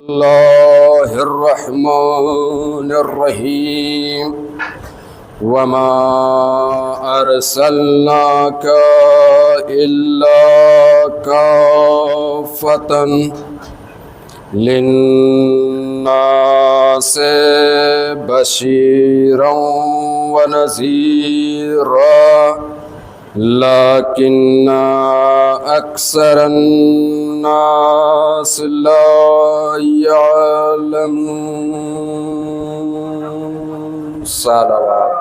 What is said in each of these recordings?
اللہ الرحمن الرحیم وما ارسلناک الا کافۃ للناس بشیرا ونذیرا لیکن اکثر الناس لا يعلمون۔ صلوات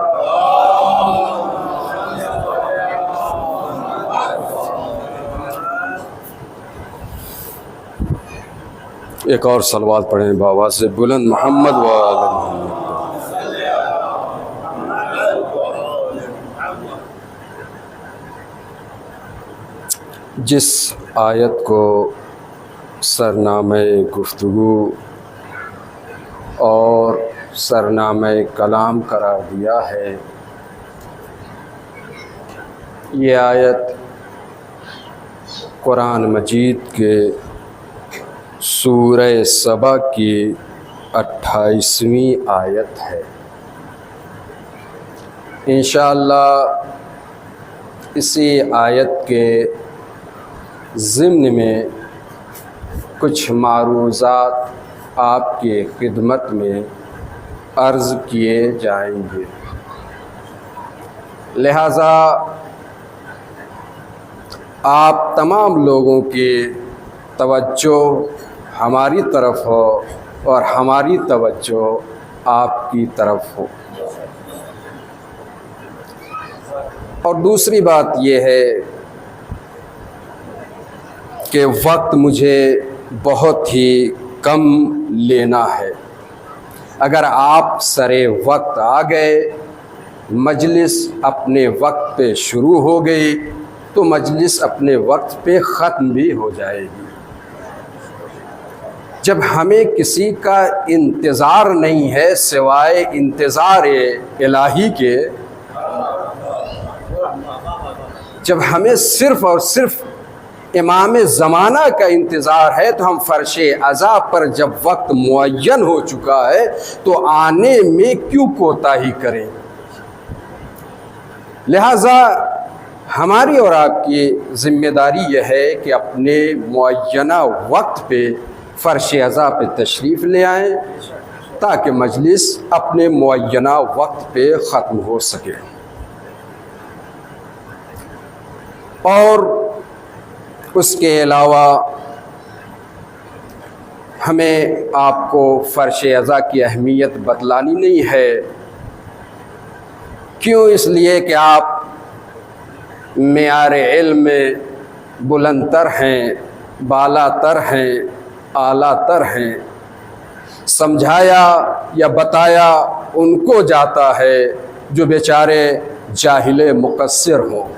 ایک اور صلوات پڑھیں بآواز سے بلند، محمد و آل محمد۔ جس آیت کو سرنامہ گفتگو اور سرنامہ کلام قرار دیا ہے، یہ آیت قرآن مجید کے سورہ سبا کی 28ویں آیت ہے۔ انشاءاللہ اسی آیت کے ضمن میں کچھ معروضات آپ کی خدمت میں عرض کیے جائیں گے، لہذا آپ تمام لوگوں کی توجہ ہماری طرف ہو اور ہماری توجہ آپ کی طرف ہو۔ اور دوسری بات یہ ہے کہ وقت مجھے بہت ہی کم لینا ہے۔ اگر آپ سرے وقت آ گئے، مجلس اپنے وقت پہ شروع ہو گئی تو مجلس اپنے وقت پہ ختم بھی ہو جائے گی۔ جب ہمیں کسی کا انتظار نہیں ہے سوائے انتظار الہی کے، جب ہمیں صرف اور صرف امام زمانہ کا انتظار ہے، تو ہم فرش عزا پر جب وقت معین ہو چکا ہے تو آنے میں کیوں کوتاہی کریں؟ لہذا ہماری اور آپ کی ذمہ داری یہ ہے کہ اپنے معینہ وقت پہ فرش عزا پہ تشریف لے آئیں تاکہ مجلس اپنے معینہ وقت پہ ختم ہو سکے۔ اور اس کے علاوہ ہمیں آپ کو فرش عزا کی اہمیت بتلانی نہیں ہے۔ کیوں؟ اس لیے کہ آپ معیار علم میں بلند تر ہیں، بالا تر ہیں، اعلیٰ تر ہیں۔ سمجھایا یا بتایا ان کو جاتا ہے جو بیچارے جاہل مقصر ہوں،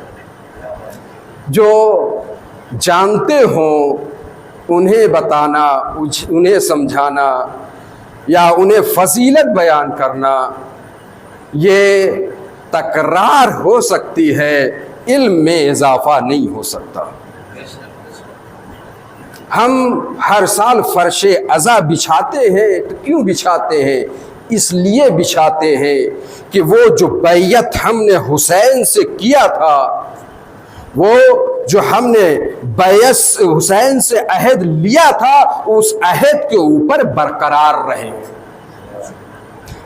جو جانتے ہوں انہیں بتانا، انہیں سمجھانا یا انہیں فضیلت بیان کرنا یہ تکرار ہو سکتی ہے، علم میں اضافہ نہیں ہو سکتا۔ ہم ہر سال فرش عزا بچھاتے ہیں تو کیوں بچھاتے ہیں؟ اس لیے بچھاتے ہیں کہ وہ جو بیعت ہم نے حسین سے کیا تھا، وہ جو ہم نے بیعت حسین سے عہد لیا تھا، اس عہد کے اوپر برقرار رہیں۔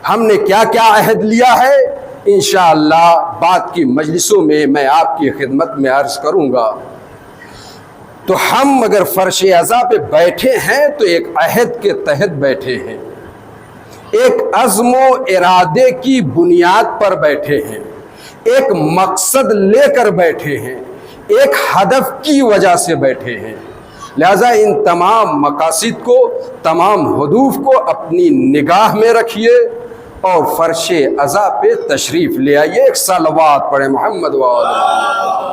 ہم نے کیا کیا عہد لیا ہے انشاءاللہ بعد کی مجلسوں میں میں آپ کی خدمت میں عرض کروں گا۔ تو ہم اگر فرش عزا پہ بیٹھے ہیں تو ایک عہد کے تحت بیٹھے ہیں، ایک عزم و ارادے کی بنیاد پر بیٹھے ہیں، ایک مقصد لے کر بیٹھے ہیں، ایک ہدف کی وجہ سے بیٹھے ہیں۔ لہذا ان تمام مقاصد کو، تمام ہدوف کو اپنی نگاہ میں رکھیے اور فرش عزا پہ تشریف لے آئیے۔ ایک صلوات پڑھیں محمد و آل محمد۔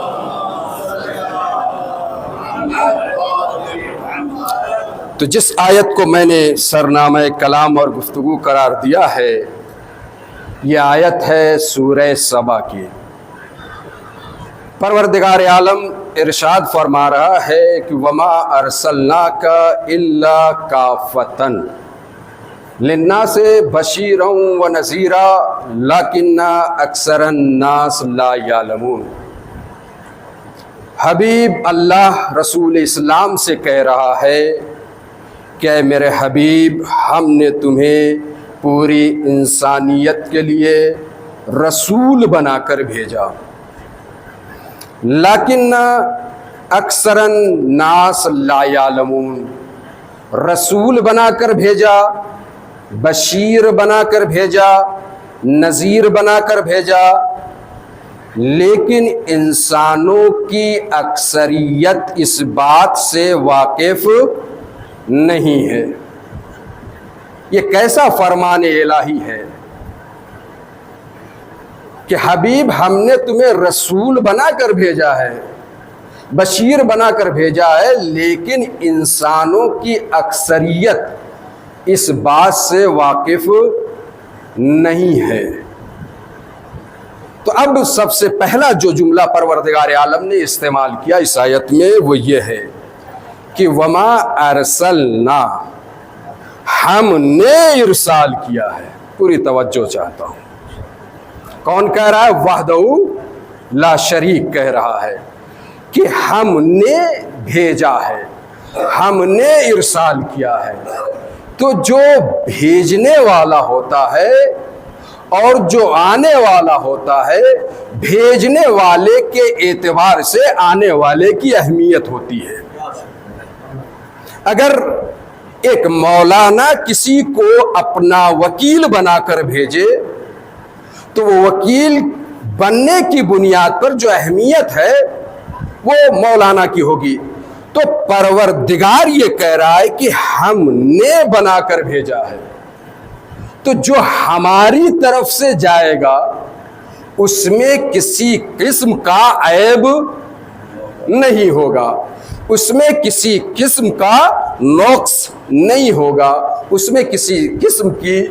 تو جس آیت کو میں نے سرنامہ کلام اور گفتگو قرار دیا ہے، یہ آیت ہے سورہ سبا کی۔ پروردگار عالم ارشاد فرما رہا ہے کہ وما ارسلناک الا کافۃ للناس بشیرا ونذیرا لیکن اکثر الناس لا یعلمون۔ حبیب اللہ رسول اسلام سے کہہ رہا ہے کہ اے میرے حبیب، ہم نے تمہیں پوری انسانیت کے لیے رسول بنا کر بھیجا، لیکن اکثر الناس لا یعلمون۔ رسول بنا کر بھیجا، بشیر بنا کر بھیجا، نذیر بنا کر بھیجا، لیکن انسانوں کی اکثریت اس بات سے واقف نہیں ہے۔ یہ کیسا فرمان الہی ہے کہ حبیب ہم نے تمہیں رسول بنا کر بھیجا ہے، بشیر بنا کر بھیجا ہے، لیکن انسانوں کی اکثریت اس بات سے واقف نہیں ہے۔ تو اب سب سے پہلا جو جملہ پروردگار عالم نے استعمال کیا اس آیت میں وہ یہ ہے کہ وما ارسلنا، ہم نے ارسال کیا ہے۔ پوری توجہ چاہتا ہوں، کون کہہ رہا ہے؟ وحدہ لا شریک کہہ رہا ہے کہ ہم نے بھیجا ہے، ہم نے ارسال کیا ہے۔ تو جو بھیجنے والا ہوتا ہے اور جو آنے والا ہوتا ہے، بھیجنے والے کے اعتبار سے آنے والے کی اہمیت ہوتی ہے۔ اگر ایک مولانا کسی کو اپنا وکیل بنا کر بھیجے تو وہ وکیل بننے کی بنیاد پر جو اہمیت ہے وہ مولانا کی ہوگی۔ تو پروردگار یہ کہہ رہا ہے کہ ہم نے بنا کر بھیجا ہے، تو جو ہماری طرف سے جائے گا اس میں کسی قسم کا عیب نہیں ہوگا، اس میں کسی قسم کا نقص نہیں ہوگا، اس میں کسی قسم کی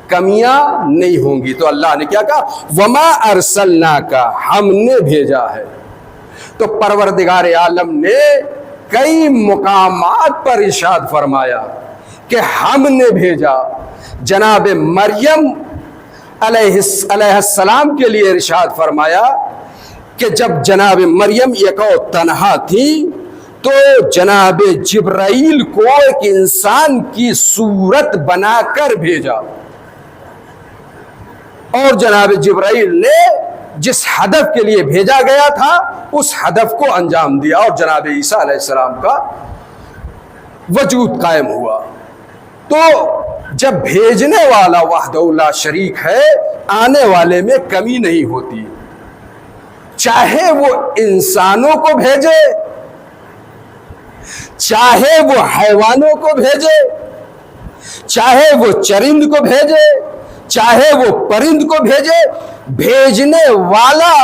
کمیاں نہیں ہوں گی۔ تو اللہ نے کیا کہا؟ وما ارسلناک، ہم نے بھیجا ہے۔ تو پروردگار عالم نے کئی مقامات پر ارشاد فرمایا کہ ہم نے بھیجا۔ جناب مریم علیہ السلام کے لیے ارشاد فرمایا کہ جب جناب مریم یکو تنہا تھی تو جناب جبرائیل کو ایک انسان کی صورت بنا کر بھیجا، اور جناب جبرائیل نے جس ہدف کے لیے بھیجا گیا تھا اس ہدف کو انجام دیا، اور جناب عیسیٰ علیہ السلام کا وجود قائم ہوا۔ تو جب بھیجنے والا وحدہ لا شریک ہے، آنے والے میں کمی نہیں ہوتی، چاہے وہ انسانوں کو بھیجے، چاہے وہ حیوانوں کو بھیجے، چاہے وہ چرند کو بھیجے، چاہے وہ پرند کو بھیجے، بھیجنے والا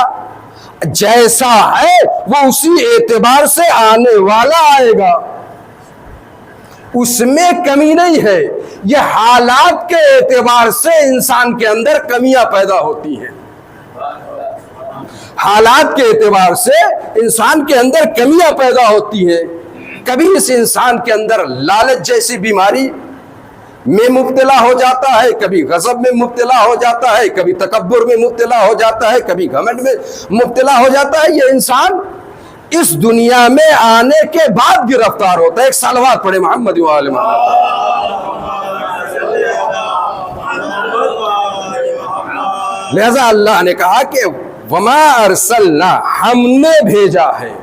جیسا ہے وہ اسی اعتبار سے آنے والا آئے گا، اس میں کمی نہیں ہے۔ یہ حالات کے اعتبار سے انسان کے اندر کمیاں پیدا ہوتی ہیں، حالات کے اعتبار سے انسان کے اندر کمیاں پیدا ہوتی ہیں۔ کبھی اس انسان کے اندر لالچ جیسی بیماری میں مبتلا ہو جاتا ہے، کبھی غضب میں مبتلا ہو جاتا ہے، کبھی تکبر میں مبتلا ہو جاتا ہے، کبھی گھمنڈ میں مبتلا ہو جاتا ہے۔ یہ انسان اس دنیا میں آنے کے بعد گرفتار ہوتا ہے۔ ایک صلوات پڑھے محمد و آل محمد۔ لہذا اللہ نے کہا کہ وما ارسلنا، ہم نے بھیجا ہے۔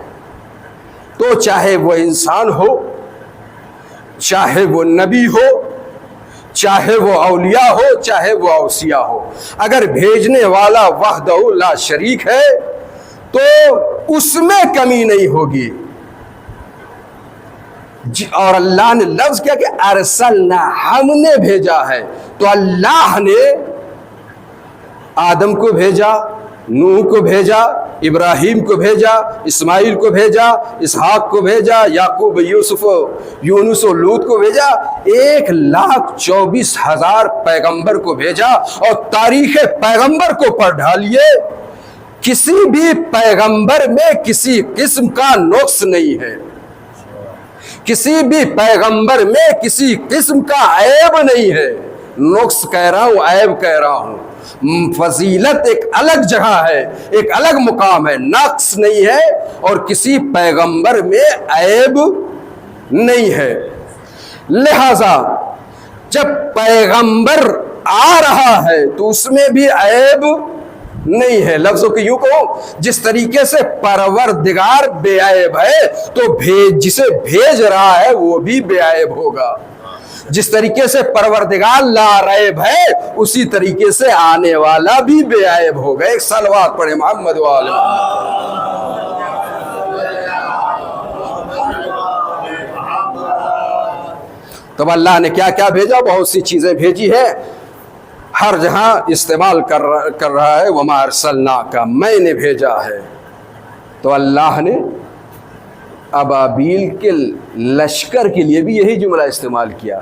تو چاہے وہ انسان ہو، چاہے وہ نبی ہو، چاہے وہ اولیاء ہو، چاہے وہ اوصیاء ہو، اگر بھیجنے والا وحدہ لا شریک ہے تو اس میں کمی نہیں ہوگی۔ اور اللہ نے لفظ کیا کہ ارسلنا، ہم نے بھیجا ہے۔ تو اللہ نے آدم کو بھیجا، نوح کو بھیجا، ابراہیم کو بھیجا، اسماعیل کو بھیجا، اسحاق کو بھیجا، یعقوب، یوسف، یونس و لوط کو بھیجا، 1,24,000 پیغمبر کو بھیجا۔ اور تاریخ پیغمبر کو پڑھ ڈالیے کسی بھی پیغمبر میں کسی قسم کا نقص نہیں ہے، کسی بھی پیغمبر میں کسی قسم کا عیب نہیں ہے۔ نقص کہہ رہا ہوں، عیب کہہ رہا ہوں۔ فضیلت ایک الگ جگہ ہے، ایک الگ مقام ہے، نقص نہیں ہے اور کسی پیغمبر میں عیب نہیں ہے۔ لہذا جب پیغمبر آ رہا ہے تو اس میں بھی عیب نہیں ہے۔ لفظوں کی یوں کہو، جس طریقے سے پروردگار بے عیب ہے تو جسے بھیج رہا ہے وہ بھی بے عیب ہوگا۔ جس طریقے سے پروردگار لا ریب ہے اسی طریقے سے آنے والا بھی بے عیب ہوگا۔ ایک صلوات پڑھے محمد والے۔ تو اللہ نے کیا کیا بھیجا؟ بہت سی چیزیں بھیجی ہے، ہر جہاں استعمال کر رہا ہے۔ وما ارسلناک، میں نے بھیجا ہے۔ تو اللہ نے ابابیل کے لشکر کے لیے بھی یہی جملہ استعمال کیا،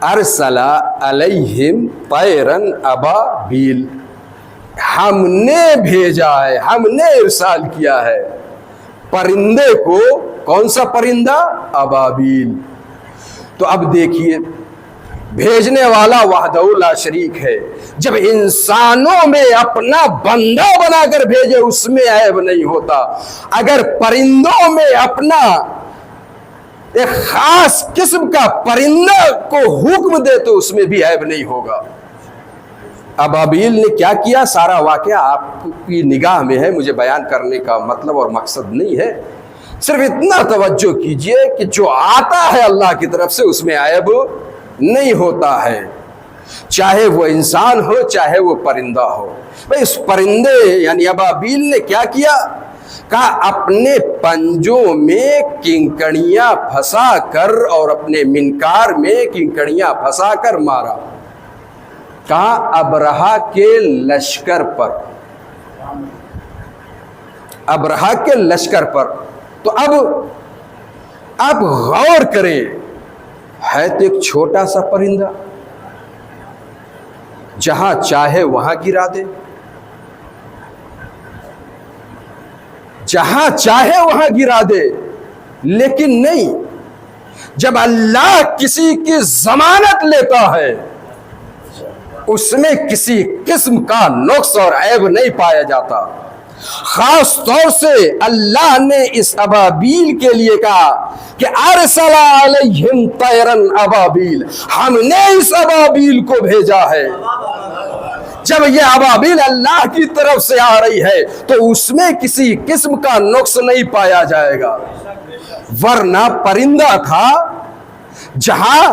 ارسل علیہم طیرن ابابیل، ہم نے بھیجا ہے، ہم نے ارسال کیا ہے پرندے کو۔ کون سا پرندہ؟ ابابیل۔ تو اب دیکھیے، بھیجنے والا وحدہ لا شریک ہے۔ جب انسانوں میں اپنا بندہ بنا کر بھیجے اس میں عیب نہیں ہوتا، اگر پرندوں میں اپنا ایک خاص قسم کا پرندہ کو حکم دے تو اس میں بھی عیب نہیں ہوگا۔ ابابیل نے کیا کیا؟ سارا واقعہ آپ کی نگاہ میں ہے، مجھے بیان کرنے کا مطلب اور مقصد نہیں ہے، صرف اتنا توجہ کیجئے کہ جو آتا ہے اللہ کی طرف سے اس میں عیب نہیں ہوتا ہے، چاہے وہ انسان ہو چاہے وہ پرندہ ہو۔ بھئی اس پرندے یعنی ابابیل نے کیا کیا؟ کہا اپنے پنجوں میں کنکڑیاں پھنسا کر اور اپنے منکار میں کنکڑیاں پھنسا کر مارا۔ کہا ابرہہ کے لشکر پر، ابرہہ کے لشکر پر۔ تو اب غور کریں، ہے تو ایک چھوٹا سا پرندہ، جہاں چاہے وہاں گرا دے، جہاں چاہے وہاں گرا دے، لیکن نہیں، جب اللہ کسی کی ضمانت لیتا ہے اس میں کسی قسم کا نقص اور عیب نہیں پایا جاتا۔ خاص طور سے اللہ نے اس ابابیل کے لیے کہا کہ ارسل علیہم طیرن ابابیل، ہم نے اس ابابیل کو بھیجا ہے۔ جب یہ ابابیل اللہ کی طرف سے آ رہی ہے تو اس میں کسی قسم کا نقص نہیں پایا جائے گا، ورنہ پرندہ تھا، جہاں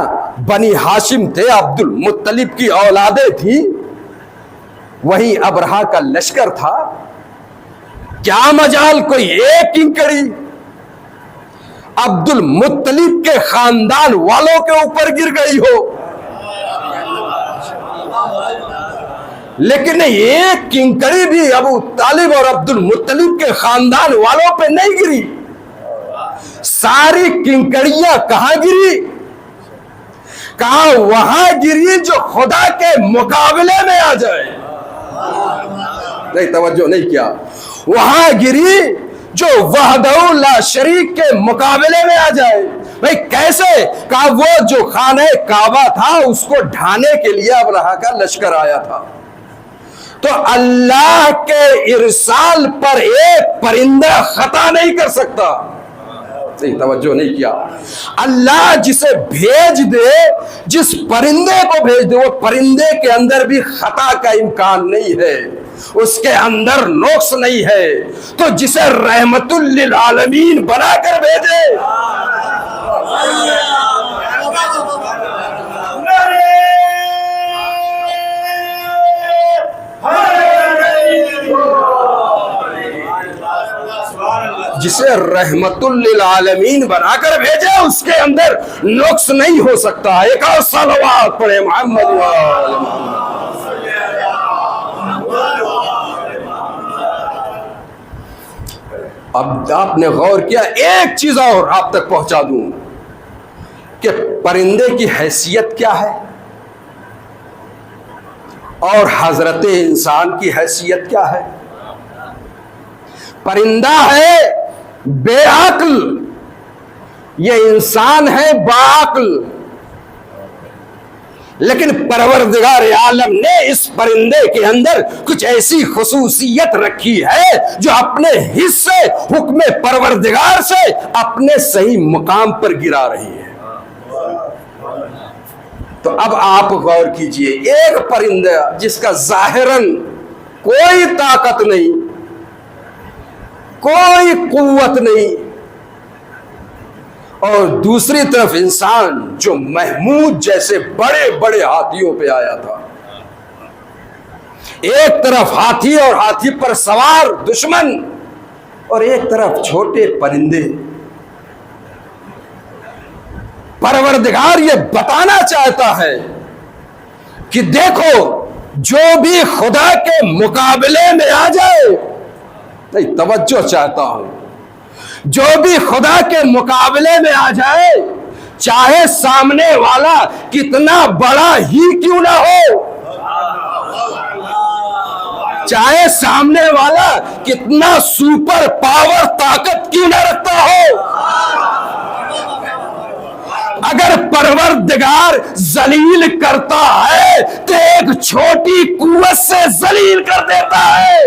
بنی ہاشم تھے، عبد المطلب کی اولادیں تھیں، وہیں ابرہہ کا لشکر تھا، کیا مجال کوئی ایک کنکڑی عبد المطلب کے خاندان والوں کے اوپر گر گئی ہو، لیکن ایک کنکڑی بھی ابو طالب اور عبد المطلب کے خاندان والوں پہ نہیں گری۔ ساری کنکڑیاں کہاں گری؟ کہاں وہاں گری جو خدا کے مقابلے میں آ جائے۔ نہیں، توجہ نہیں کیا۔ وہاں گری جو وحدہ لا شریک کے مقابلے میں آ جائے۔ بھئی کیسے؟ کہا وہ جو خانہ کعبہ تھا اس کو ڈھانے کے لیے ابرہہ کا لشکر آیا تھا، تو اللہ کے ارسال پر ایک پرندہ خطا نہیں کر سکتا۔ نہیں، توجہ نہیں کیا۔ اللہ جسے بھیج دے، جس پرندے کو بھیج دے، وہ پرندے کے اندر بھی خطا کا امکان نہیں ہے، اس کے اندر نقص نہیں ہے، تو جسے رحمت للعالمین بنا کر بھیجے، جسے رحمت للعالمین بنا کر بھیجے اس کے اندر نقص نہیں ہو سکتا۔ ایک اور صلوات پڑھے محمد وآل محمد۔ اب آپ نے غور کیا، ایک چیز اور آپ تک پہنچا دوں کہ پرندے کی حیثیت کیا ہے۔ اور حضرت انسان کی حیثیت کیا ہے؟ پرندہ ہے بے عقل، یہ انسان ہے باعقل، لیکن پروردگار عالم نے اس پرندے کے اندر کچھ ایسی خصوصیت رکھی ہے جو اپنے حصے حکم پروردگار سے اپنے صحیح مقام پر گرا رہی ہے۔ تو اب آپ غور کیجئے، ایک پرندہ جس کا ظاہراً کوئی طاقت نہیں، کوئی قوت نہیں، اور دوسری طرف انسان جو محمود جیسے بڑے بڑے ہاتھیوں پہ آیا تھا، ایک طرف ہاتھی اور ہاتھی پر سوار دشمن، اور ایک طرف چھوٹے پرندے۔ پروردگار یہ بتانا چاہتا ہے کہ دیکھو، جو بھی خدا کے مقابلے میں آ جائے، نہیں توجہ چاہتا ہوں، جو بھی خدا کے مقابلے میں آ جائے، چاہے سامنے والا کتنا بڑا ہی کیوں نہ ہو، چاہے سامنے والا کتنا سپر پاور طاقت کیوں نہ رکھتا ہو، اگر پروردگار ذلیل کرتا ہے تو ایک چھوٹی قوت سے ذلیل کر دیتا ہے۔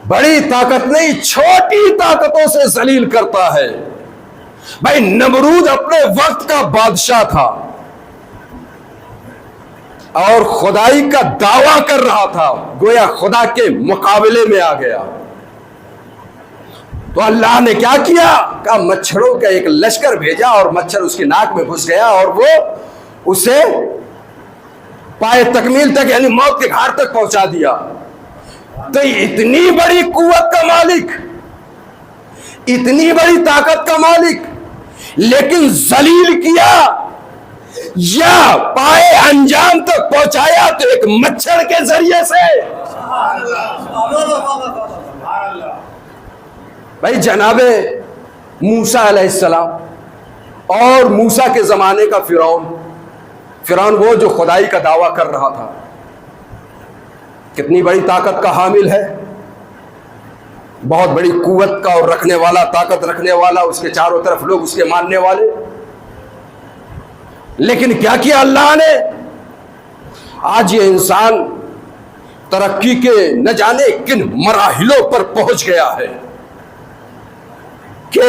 بڑی طاقت نہیں، چھوٹی طاقتوں سے ذلیل کرتا ہے۔ بھائی نمرود اپنے وقت کا بادشاہ تھا اور خدائی کا دعویٰ کر رہا تھا، گویا خدا کے مقابلے میں آ گیا۔ تو اللہ نے کیا کیا؟ کہا مچھروں کا ایک لشکر بھیجا، اور مچھر اس کی ناک میں گھس گیا اور وہ اسے پائے تکمیل تک، یعنی موت کے گھاٹ تک پہنچا دیا۔ تو اتنی بڑی قوت کا مالک، اتنی بڑی طاقت کا مالک، لیکن ذلیل کیا یا پائے انجام تک پہنچایا تو ایک مچھر کے ذریعے سے۔ بھائی جناب موسیٰ علیہ السلام اور موسیٰ کے زمانے کا فرعون وہ جو خدائی کا دعویٰ کر رہا تھا، کتنی بڑی طاقت کا حامل ہے، بہت بڑی قوت کا اور رکھنے والا، طاقت رکھنے والا، اس کے چاروں طرف لوگ اس کے ماننے والے۔ لیکن کیا کیا اللہ نے؟ آج یہ انسان ترقی کے نہ جانے کن مراحلوں پر پہنچ گیا ہے کہ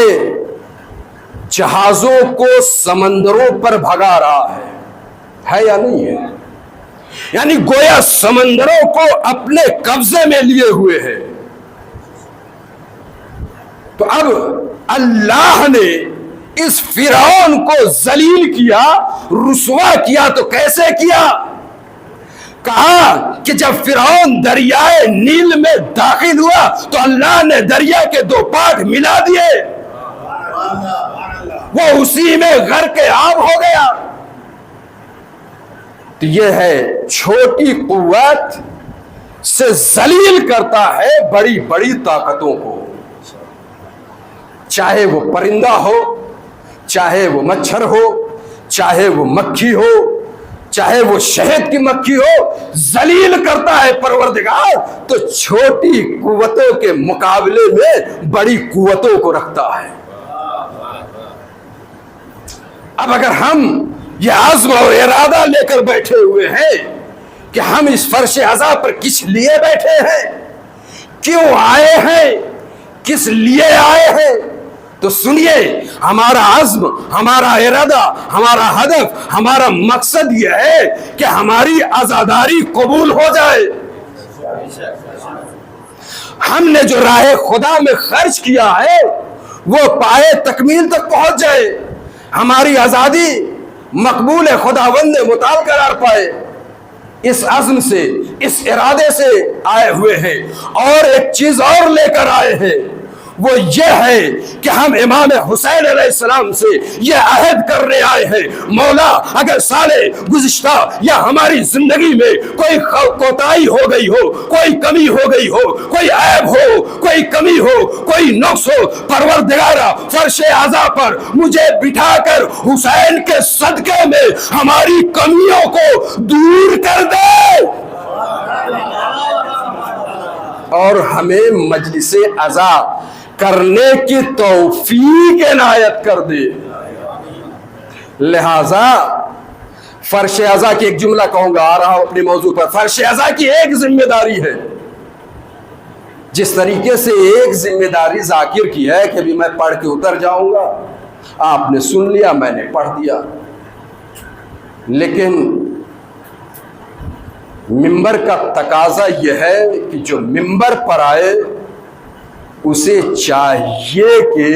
جہازوں کو سمندروں پر بھگا رہا ہے یا نہیں ہے؟ یعنی گویا سمندروں کو اپنے قبضے میں لیے ہوئے ہے۔ تو اب اللہ نے اس فرعون کو ذلیل کیا، رسوا کیا، تو کیسے کیا؟ کہا کہ جب فرعون دریائے نیل میں داخل ہوا تو اللہ نے دریا کے دو پاٹ ملا دیے، وہ اسی میں غرق آب ہو گیا۔ تو یہ ہے چھوٹی قوت سے ذلیل کرتا ہے بڑی بڑی طاقتوں کو، چاہے وہ پرندہ ہو، چاہے وہ مچھر ہو، چاہے وہ مکھی ہو، چاہے وہ شہد کی مکھی ہو، ذلیل کرتا ہے پروردگار تو چھوٹی قوتوں کے مقابلے میں بڑی قوتوں کو رکھتا ہے۔ اب اگر ہم یہ عزم اور ارادہ لے کر بیٹھے ہوئے ہیں کہ ہم اس فرش عزا پر کس لیے بیٹھے ہیں، کیوں آئے ہیں، کس لیے آئے ہیں، تو سنیے، ہمارا عزم، ہمارا ارادہ، ہمارا ہدف، ہمارا مقصد یہ ہے کہ ہماری عزاداری قبول ہو جائے۔ ہم نے جو راہ خدا میں خرچ کیا ہے وہ پائے تکمیل تک پہنچ جائے، ہماری آزادی مقبول خداوند متعال قرار پائے۔ اس عزم سے، اس ارادے سے آئے ہوئے ہیں، اور ایک چیز اور لے کر آئے ہیں، وہ یہ ہے کہ ہم امام حسین علیہ السلام سے یہ عہد کرنے آئے ہیں، مولا اگر سال گزشتہ یا ہماری زندگی میں کوئی کوتاہی ہو گئی ہو، کوئی کمی ہو گئی ہو، کوئی عیب ہو، کوئی کمی ہو، کوئی نقص ہو، پروردگارا فرش اعظم پر مجھے بٹھا کر حسین کے صدقے میں ہماری کمیوں کو دور کر دے اور ہمیں مجلس عزا کرنے کی توفیق عنایت کر دے۔ لہذا فرش عزا کی ایک جملہ کہوں گا، آ رہا ہوں اپنے موضوع پر۔ فرش عزا کی ایک ذمہ داری ہے، جس طریقے سے ایک ذمہ داری ذاکر کی ہے کہ بھی میں پڑھ کے اتر جاؤں گا، آپ نے سن لیا، میں نے پڑھ دیا، لیکن منبر کا تقاضا یہ ہے کہ جو منبر پر آئے اسے چاہیے کہ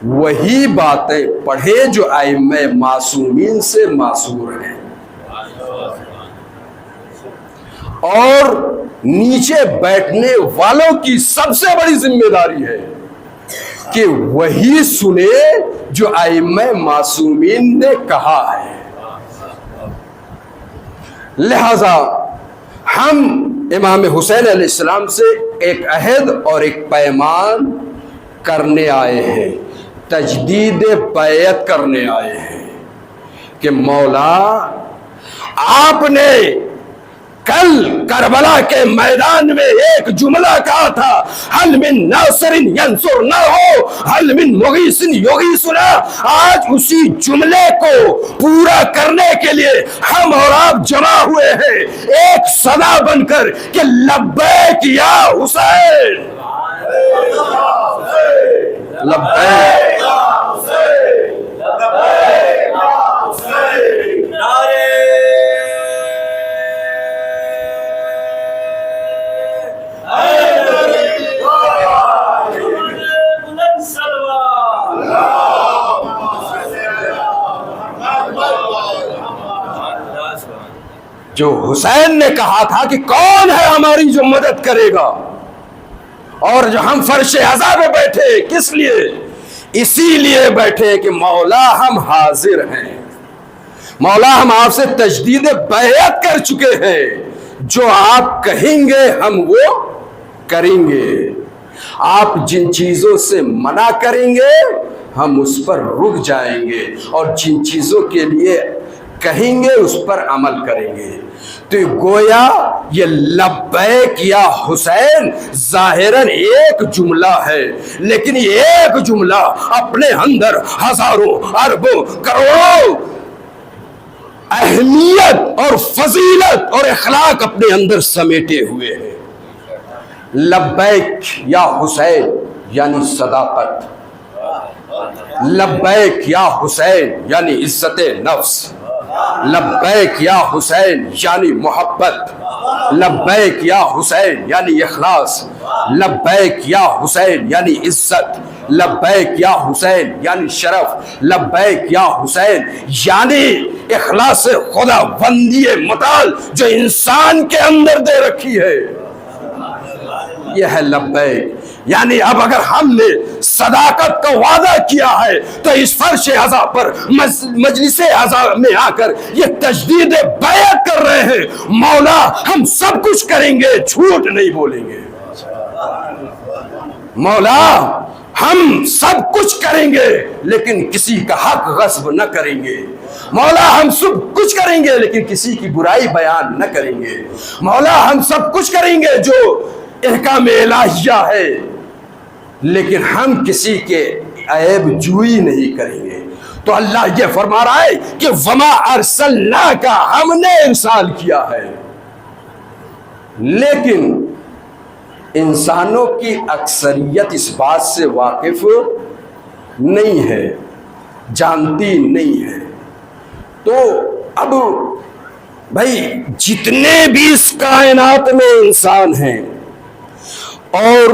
وہی باتیں پڑھے جو ائمہ معصومین سے معصور ہیں، اور نیچے بیٹھنے والوں کی سب سے بڑی ذمہ داری ہے کہ وہی سنے جو ائمہ معصومین نے کہا ہے۔ لہذا ہم امام حسین علیہ السلام سے ایک عہد اور ایک پیمان کرنے آئے ہیں، تجدید بیعت کرنے آئے ہیں کہ مولا آپ نے کل کربلا کے میدان میں ایک جملہ کہا تھا، حل من ناصر ینصرنا ہو حل من مغیث یغیثنا۔ آج اسی جملے کو پورا کرنے کے لیے ہم اور آپ جمع ہوئے ہیں ایک صدا بن کر کہ لبیک یا حسین، لبیک یا حسین، لبیک یا حسین، نعرے جو حسین نے کہا تھا کہ کون ہے ہماری جو مدد کرے گا، اور جو ہم فرش عزا پہ بیٹھے کس لیے؟ اسی لیے بیٹھے کہ مولا ہم حاضر ہیں، مولا ہم آپ سے تجدید بیعت کر چکے ہیں، جو آپ کہیں گے ہم وہ کریں گے، آپ جن چیزوں سے منع کریں گے ہم اس پر رک جائیں گے، اور جن چیزوں کے لیے کہیں گے اس پر عمل کریں گے۔ تو گویا یہ لبیک یا حسین ظاہراً ایک جملہ ہے، لیکن یہ ایک جملہ اپنے اندر ہزاروں اربوں کروڑوں اہمیت اور فضیلت اور اخلاق اپنے اندر سمیٹے ہوئے ہیں۔ لبیک یا حسین یعنی صداقت، لبیک یا حسین یعنی عزت نفس، لبیک یا حسین یعنی محبت، لبیک یا حسین یعنی اخلاص، لبیک یا حسین یعنی عزت، لبیک یا حسین یعنی شرف، لبیک یا حسین یعنی اخلاص خدا بندی مطال جو انسان کے اندر دے رکھی ہے، یہ ہے لبیک۔ یعنی اب اگر ہم نے صداقت کا وعدہ کیا ہے تو اس فرش عزا پر مجلس عزا میں آ کر یہ تجدید بیعت کر رہے ہیں، مولا ہم سب کچھ کریں گے، جھوٹ نہیں بولیں گے، مولا ہم سب کچھ کریں گے لیکن کسی کا حق غصب نہ کریں گے، مولا ہم سب کچھ کریں گے لیکن کسی کی برائی بیان نہ کریں گے، مولا ہم سب کچھ کریں گے جو احکام الہیہ ہے، لیکن ہم کسی کے عیب جوئی نہیں کریں گے۔ تو اللہ یہ فرما رہا ہے کہ وما ارسلناک، ہم نے ارسال کیا ہے، لیکن انسانوں کی اکثریت اس بات سے واقف نہیں ہے، جانتی نہیں ہے۔ تو اب بھائی جتنے بھی اس کائنات میں انسان ہیں، اور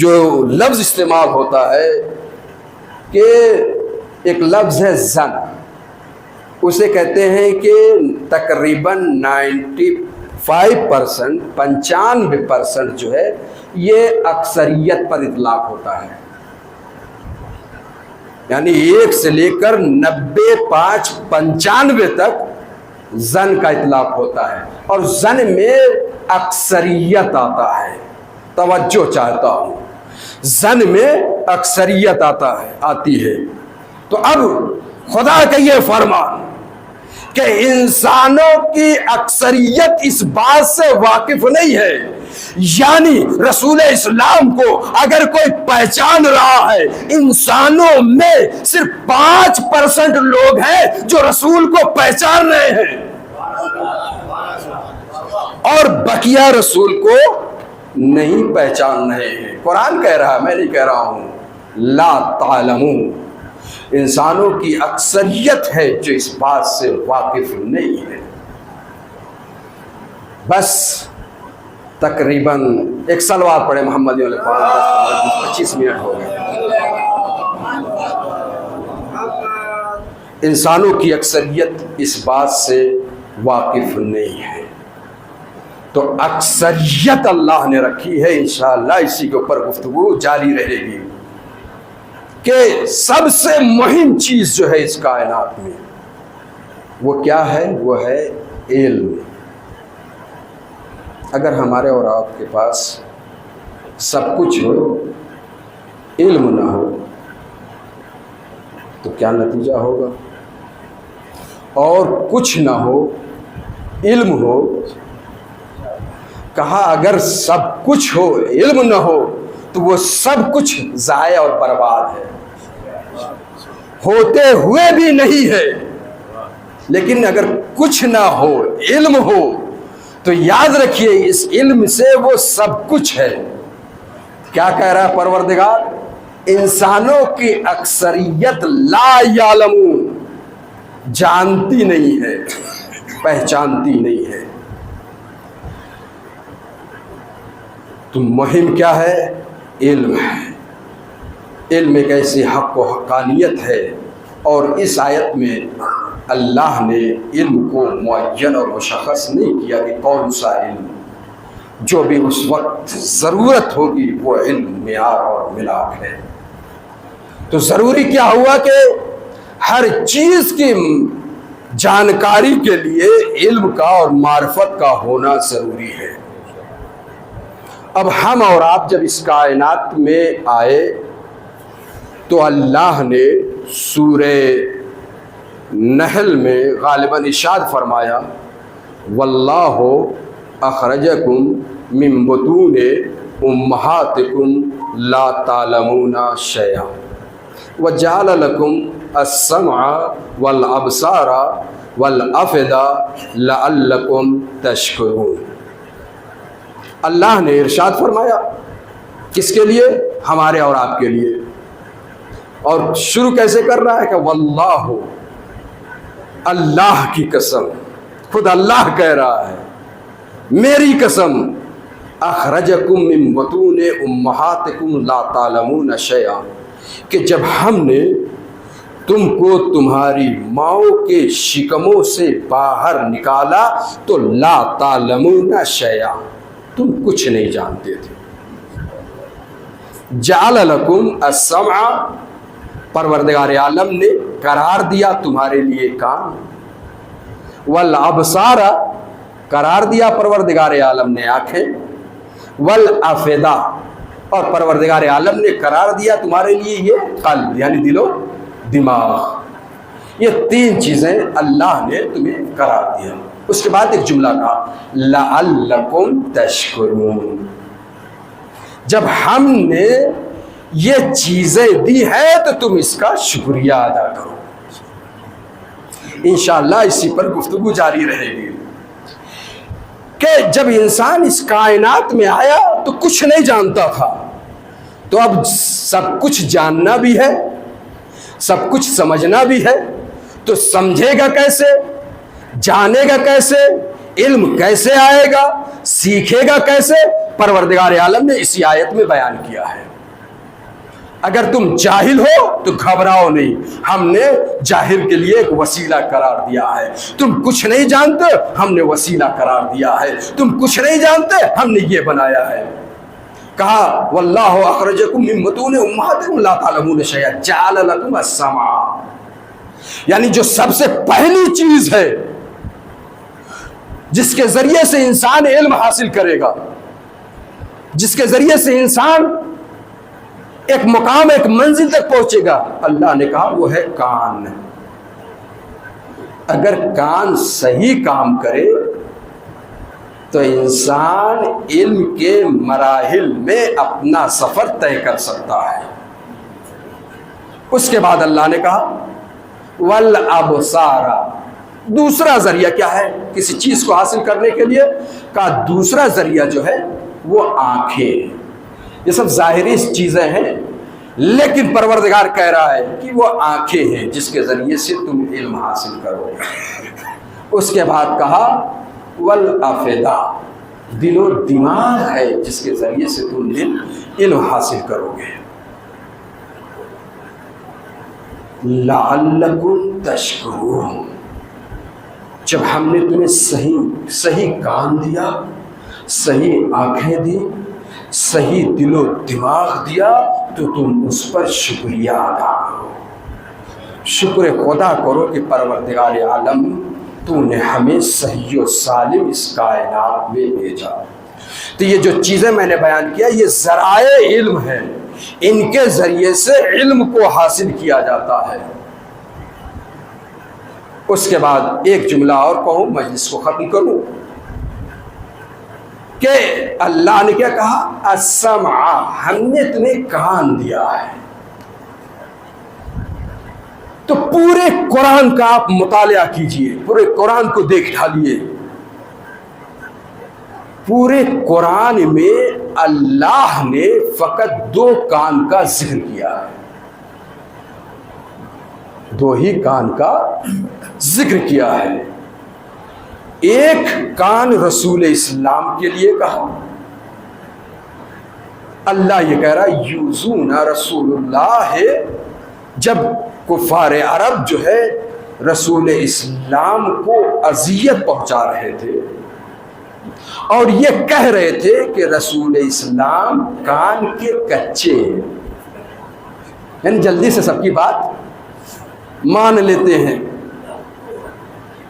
جو لفظ استعمال ہوتا ہے کہ ایک لفظ ہے زن، اسے کہتے ہیں کہ تقریباً 5%, 95% جو ہے یہ اکثریت پر اطلاق ہوتا ہے، یعنی 1 سے لے کر 90، 5، 95 تک زن کا اطلاق ہوتا ہے، اور زن میں اکثریت آتا ہے۔ توجہ چاہتا ہوں، زن میں اکثریت آتی ہے۔ تو اب خدا کا یہ فرمان کہ انسانوں کی اکثریت اس بات سے واقف نہیں ہے، یعنی رسول اسلام کو اگر کوئی پہچان رہا ہے، انسانوں میں صرف 5% لوگ ہیں جو رسول کو پہچان رہے ہیں، اور بقیہ رسول کو نہیں پہچان رہے ہیں۔ قرآن کہہ رہا ہے، میں نہیں کہہ رہا ہوں۔ لا تعلمون، انسانوں کی اکثریت ہے جو اس بات سے واقف نہیں ہے۔ بس تقریباً ایک سلوات پڑھے محمد علیہ پاک، 25 منٹ ہو گئے۔ انسانوں کی اکثریت اس بات سے واقف نہیں ہے، تو اکثریت اللہ نے رکھی ہے، انشاءاللہ اسی کے اوپر گفتگو جاری رہے گی کہ سب سے مہم چیز جو ہے اس کائنات میں وہ کیا ہے؟ وہ ہے علم۔ اگر ہمارے اور آپ کے پاس سب کچھ ہو، علم نہ ہو تو کیا نتیجہ ہوگا؟ اور کچھ نہ ہو، علم ہو، کہا اگر سب کچھ ہو علم نہ ہو تو وہ سب کچھ ضائع اور برباد ہے، ہوتے ہوئے بھی نہیں ہے۔ لیکن اگر کچھ نہ ہو، علم ہو، تو یاد رکھیے اس علم سے وہ سب کچھ ہے۔ کیا کہہ رہا ہے پروردگار؟ انسانوں کی اکثریت لا یعلمون، جانتی نہیں ہے، پہچانتی نہیں ہے۔ تو مہم کیا ہے؟ علم ہے۔ علم ایک ایسی حق و حقانیت ہے، اور اس آیت میں اللہ نے علم کو معین اور مشخص نہیں کیا کہ کون سا علم، جو بھی اس وقت ضرورت ہوگی وہ علم معیار اور ملاک ہے۔ تو ضروری کیا ہوا کہ ہر چیز کی جانکاری کے لیے علم کا اور معرفت کا ہونا ضروری ہے۔ اب ہم اور آپ جب اس کائنات میں آئے تو اللہ نے سورہ نحل میں غالباً ارشاد فرمایا، واللہ اخرجکم من بطون امہاتکم لا تعلمون شیئا وجعل لکم السمع والابصار والافئدہ لعلکم تشکرون۔ اللہ نے ارشاد فرمایا، کس کے لیے؟ ہمارے اور آپ کے لیے۔ اور شروع کیسے کر رہا ہے کہ واللہ، اللہ کی قسم، خود اللہ کہہ رہا ہے میری قسم، اخرجکم من بطون امہاتکم لا تعلمون شیئا، کہ جب ہم نے تم کو تمہاری ماؤں کے شکموں سے باہر نکالا تو لا تعلمون شیئا، تم کچھ نہیں جانتے تھے۔ جعل لکم السمع، پروردگار عالم نے قرار دیا تمہارے لیے کان، والابصار، قرار دیا پروردگار عالم نے آنکھیں، والافئدہ، اور پروردگار عالم نے قرار دیا تمہارے لیے یہ قلب، یعنی دل و دماغ۔ یہ 3 چیزیں اللہ نے تمہیں قرار دیا۔ اس کے بعد ایک جملہ کہا، لعلکم تشکرون، جب ہم نے یہ چیزیں دی ہیں تو تم اس کا شکریہ ادا کرو۔ انشاءاللہ اسی پر گفتگو جاری رہے گی کہ جب انسان اس کائنات میں آیا تو کچھ نہیں جانتا تھا، تو اب سب کچھ جاننا بھی ہے، سب کچھ سمجھنا بھی ہے، تو سمجھے گا کیسے، جانے گا کیسے، علم کیسے آئے گا، سیکھے گا کیسے؟ پروردگار عالم نے اسی آیت میں بیان کیا ہے۔ اگر تم جاہل ہو تو گھبراؤ نہیں، ہم نے جاہل کے لیے ایک وسیلہ قرار دیا ہے۔ تم کچھ نہیں جانتے، ہم نے وسیلہ قرار دیا ہے۔ تم کچھ نہیں جانتے، ہم نے یہ بنایا ہے۔ کہا واللہ اخرجکم من بطون امہاتکم لا تعلمون شیئا جعل لکم السمع، یعنی جو سب سے پہلی چیز ہے جس کے ذریعے سے انسان علم حاصل کرے گا، جس کے ذریعے سے انسان ایک مقام ایک منزل تک پہنچے گا، اللہ نے کہا وہ ہے کان۔ اگر کان صحیح کام کرے تو انسان علم کے مراحل میں اپنا سفر طے کر سکتا ہے۔ اس کے بعد اللہ نے کہا والابصار، دوسرا ذریعہ کیا ہے کسی چیز کو حاصل کرنے کے لیے؟ کہا دوسرا ذریعہ جو ہے وہ آنکھیں۔ یہ سب ظاہری چیزیں ہیں، لیکن پروردگار کہہ رہا ہے کہ وہ آنکھیں ہیں جس کے ذریعے سے تم علم حاصل کرو۔ اس کے بعد کہا والافئدہ، دل و دماغ ہے جس کے ذریعے سے تم علم حاصل کرو گے۔ لعلکم تشکرون، جب ہم نے تمہیں صحیح کان دیا، صحیح آنکھیں دی، صحیح دل و دماغ دیا، تو تم اس پر شکریہ ادا کرو، شکر خدا کرو کہ پروردگار عالم تو نے ہمیں صحیح و سالم اس کائنات میں بھیجا۔ تو یہ جو چیزیں میں نے بیان کیا یہ ذرائع علم ہیں، ان کے ذریعے سے علم کو حاصل کیا جاتا ہے۔ اس کے بعد ایک جملہ اور کہوں، مجلس کو ختم کروں، کہ اللہ نے کیا کہا؟ السمع، ہم نے تمہیں کان دیا ہے۔ تو پورے قرآن کا آپ مطالعہ کیجئے، پورے قرآن کو دیکھ ڈالیے۔ پورے قرآن میں اللہ نے فقط 2 کان کا ذکر کیا ہے، 2 ہی کان کا ذکر کیا ہے۔ ایک کان رسول اسلام کے لیے کہا، اللہ یہ کہہ رہا یوزون رسول اللہ ہے، جب کفار عرب جو ہے رسول اسلام کو اذیت پہنچا رہے تھے اور یہ کہہ رہے تھے کہ رسول اسلام کان کے کچے ہیں، یعنی جلدی سے سب کی بات مان لیتے ہیں،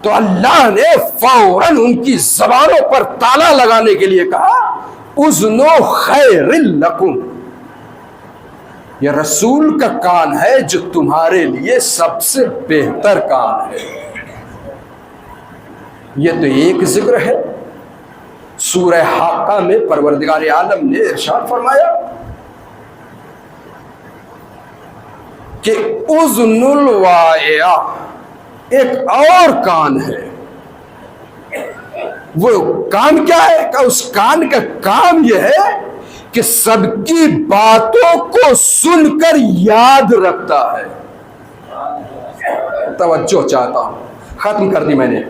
تو اللہ نے فوراً ان کی زبانوں پر تالا لگانے کے لیے کہا اذن خیر لکم، یہ رسول کا کان ہے جو تمہارے لیے سب سے بہتر کان ہے۔ یہ تو ایک ذکر ہے۔ سورہ حاقہ میں پروردگار عالم نے ارشاد فرمایا کہ اذن الواعیہ، ایک اور کان ہے۔ وہ کان کیا ہے؟ کہ اس کان کا کام یہ ہے کہ سب کی باتوں کو سن کر یاد رکھتا ہے۔ توجہ چاہتا ہوں، ختم کر دی میں نے۔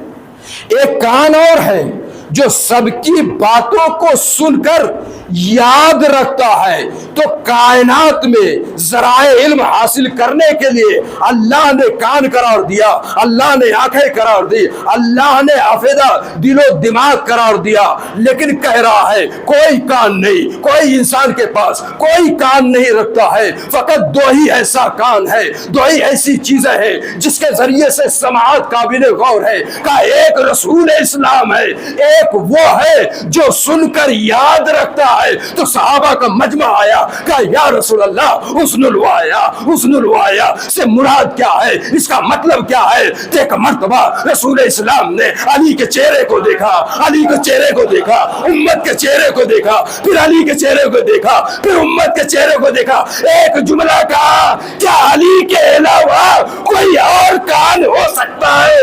ایک کان اور ہے جو سب کی باتوں کو سن کر یاد رکھتا ہے۔ تو کائنات میں ذرائع علم حاصل کرنے کے لیے اللہ نے کان قرار دیا، اللہ نے آنکھیں قرار دی، اللہ نے افئدہ دل و دماغ قرار دیا، لیکن کہہ رہا ہے کوئی کان نہیں، کوئی انسان کے پاس کوئی کان نہیں رکھتا ہے، فقط 2 ہی ایسا کان ہے، 2 ہی ایسی چیزیں ہیں جس کے ذریعے سے سماعت قابل غور ہے۔ کہ ایک رسول اسلام ہے، ایک وہ ہے جو سن کر یاد رکھتا ہے۔ تو صحابہ کا مجمع آیا، کہا یا رسول اللہ حسن الوایا، حسن الوایا سے مراد کیا ہے، اس کا مطلب کیا ہے؟ تو ایک مرتبہ رسول اسلام نے علی کے چہرے کو دیکھا، علی کے چہرے کو دیکھا، امت کے چہرے کو دیکھا، پھر علی کے چہرے کو دیکھا، پھر امت کے چہرے کو دیکھا، ایک جملہ کہا کیا علی کے علاوہ کوئی اور کان ہو سکتا ہے؟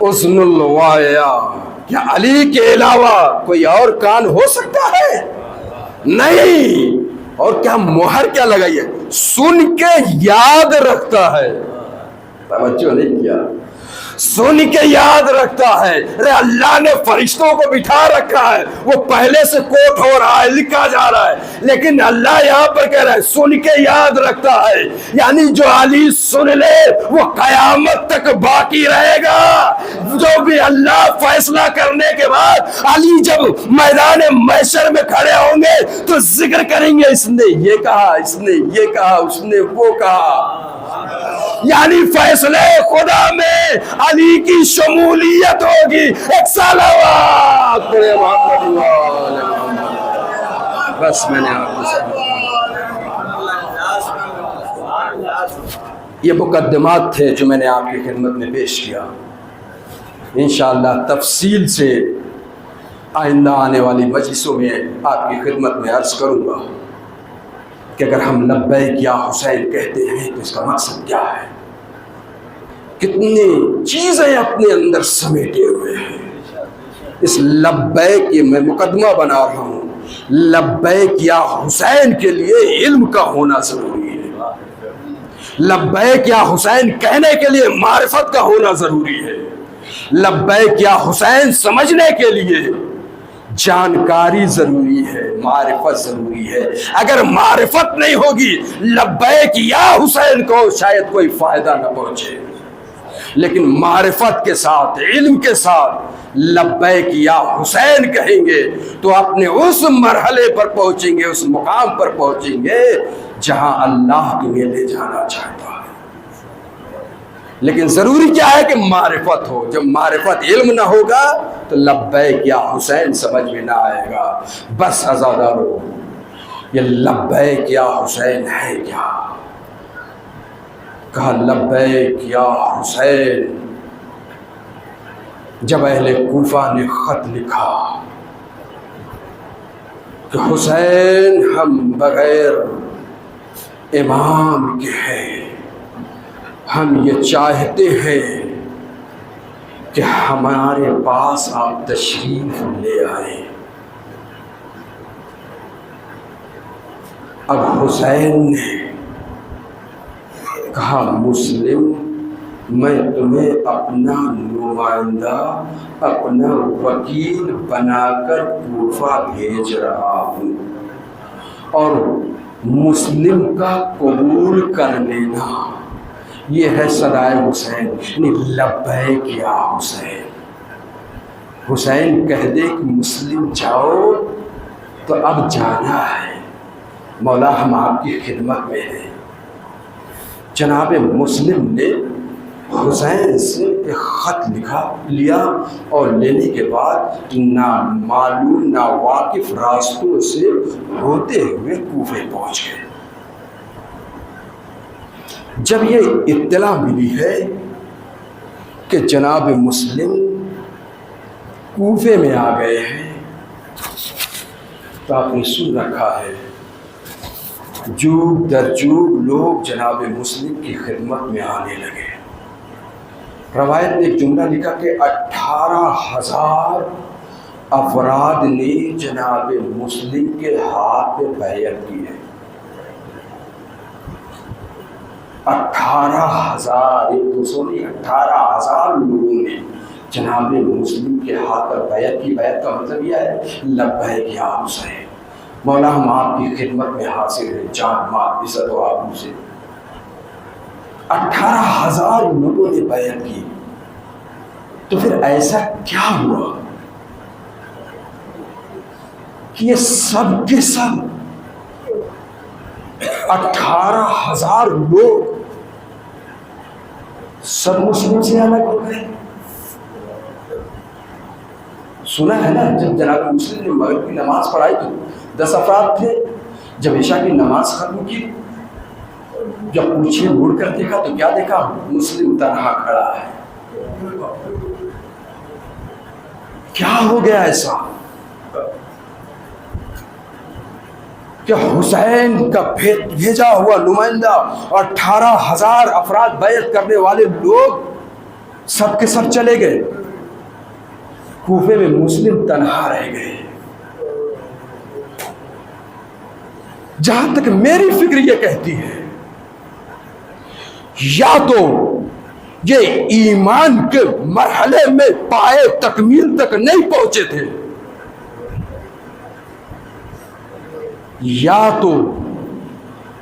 حسن الوایا، کیا علی کے علاوہ کوئی اور کان ہو سکتا ہے؟ نہیں۔ اور کیا مہر کیا لگائی ہے؟ سن کے یاد رکھتا ہے۔ توجہ نہیں کیا، سن کے یاد رکھتا ہے. ارے اللہ نے فرشتوں کو بٹھا رکھا ہے، وہ پہلے سے کوٹ ہو رہا ہے، لکھا جا رہا ہے، لیکن اللہ یہاں پر کہہ رہا ہے سن کے یاد رکھتا ہے. یعنی جو علی سن لے وہ قیامت تک باقی رہے گا. جو بھی اللہ فیصلہ کرنے کے بعد علی جب میدان محشر میں کھڑے ہوں گے تو ذکر کریں گے اس نے یہ کہا، اس نے یہ کہا، اس نے وہ کہا. یعنی فیصلے خدا میں علی کی شمولیت ہوگی. ایک صلوات پڑھے محمد محمد. بس میں نے آپ کو یہ مقدمات تھے جو میں نے آپ کی خدمت میں پیش کیا. انشاءاللہ تفصیل سے آئندہ آنے والی مجلسوں میں آپ کی خدمت میں عرض کروں گا کہ اگر ہم لبیک یا حسین کہتے ہیں تو اس کا مقصد کیا ہے. کتنی چیزیں اپنے اندر سمیٹے ہوئے ہیں. اس لبیک یہ میں مقدمہ بنا رہا ہوں، لبیک یا حسین کے لیے علم کا ہونا ضروری ہے. لبیک یا حسین کہنے کے لیے معرفت کا ہونا ضروری ہے. لبیک یا حسین سمجھنے کے لیے جانکاری ضروری ہے، معرفت ضروری ہے. اگر معرفت نہیں ہوگی لبیک یا حسین کو شاید کوئی فائدہ نہ پہنچے، لیکن معرفت کے ساتھ، علم کے ساتھ لبیک یا حسین کہیں گے تو اپنے اس مرحلے پر پہنچیں گے، اس مقام پر پہنچیں گے جہاں اللہ تمہیں لے جانا چاہتا ہے. لیکن ضروری کیا ہے کہ معرفت ہو. جب معرفت علم نہ ہوگا تو لبیک یا حسین سمجھ میں نہ آئے گا. بس عزادارو، یہ لبیک یا حسین ہے کیا؟ کہا لبیک یا حسین. جب اہل کوفہ نے خط لکھا کہ حسین ہم بغیر امام کے ہیں، ہم یہ چاہتے ہیں کہ ہمارے پاس آپ تشریف لے آئیں. اب حسین نے کہا مسلم میں تمہیں اپنا نمائندہ، اپنا وکیل بنا کر کوفہ بھیج رہا ہوں، اور مسلم کا قبول کر لینا یہ ہے صدائے حسین. یعنی لبیک یا حسین. حسین کہہ دے کہ مسلم جاؤ تو اب جانا ہے، مولا ہم آپ کی خدمت میں ہیں. جناب مسلم نے حسین سے ایک خط لیا اور لینے کے بعد نہ معلوم نہ واقف راستوں سے ہوتے ہوئے کوفے پہنچ گئے. جب یہ اطلاع ملی ہے کہ جناب مسلم کوفے میں آ گئے ہیں تو آپ نے سن رکھا ہے جوگ در جوگ لوگ جناب مسلم کی خدمت میں آنے لگے. روایت نے ایک جملہ لکھا کہ 18,000 افراد نے جناب مسلم کے ہاتھ پہ بیعت کی ہے. 18,000، 100 نہیں، 18,000 لوگوں نے جناب مسلم کے ہاتھ پر بیعت کی. بیعت کا مطلب یہ ہے لبیک یا حسین، مولا ہم آپ کی خدمت میں حاضر ہیں، جان مال عزت و آبرو سے. 18,000 لوگوں نے بیعت کی. تو پھر ایسا کیا ہوا کہ یہ سب کے سب 18,000 لوگ سب مسلم سے الگ ہو گئے؟ سنا ہے نا جب جناب مسلم نے مغرب کی نماز پڑھائی تو 10 افراد تھے. جب عشاء کی نماز ختم کی، جب پیچھے مڑ کر دیکھا تو کیا دیکھا؟ مسلم تنہا کھڑا ہے. کیا ہو گیا ایسا کہ حسین کا بھیجا ہوا نمائندہ اور 18,000 افراد بیعت کرنے والے لوگ سب کے سب چلے گئے، کوفے میں مسلم تنہا رہ گئے. جہاں تک میری فکر یہ کہتی ہے، یا تو یہ ایمان کے مرحلے میں پائے تکمیل تک نہیں پہنچے تھے، یا تو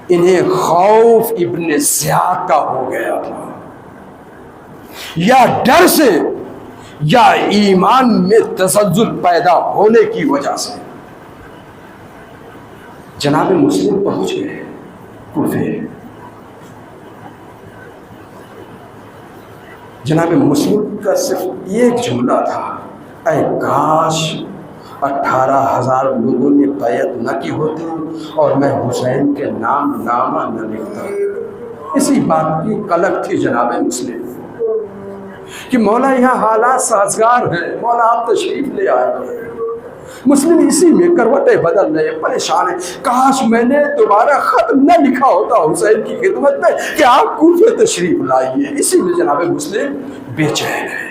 انہیں خوف ابن زیاد کا ہو گیا تھا، یا ڈر سے، یا ایمان میں تزلزل پیدا ہونے کی وجہ سے۔ جناب مسلم پہنچ گئے کوفے۔ جناب مسلم کا صرف ایک جملہ تھا، اے کاش 18,000 لوگوں نے بیعت نہ کی ہوتی اور میں حسین کے نام نامہ نہ لکھتا۔ اسی بات کی قلق تھی جناب مسلم کہ مولا یہاں حالات سازگار ہیں، مولا آپ تشریف لے آئے۔ مسلم اسی میں کروٹیں بدل رہے، پریشان ہیں، کاش میں نے دوبارہ خط نہ لکھا ہوتا حسین کی خدمت میں کہ آپ کوفے تشریف لائیے۔ اسی میں جناب مسلم بے چین ہے۔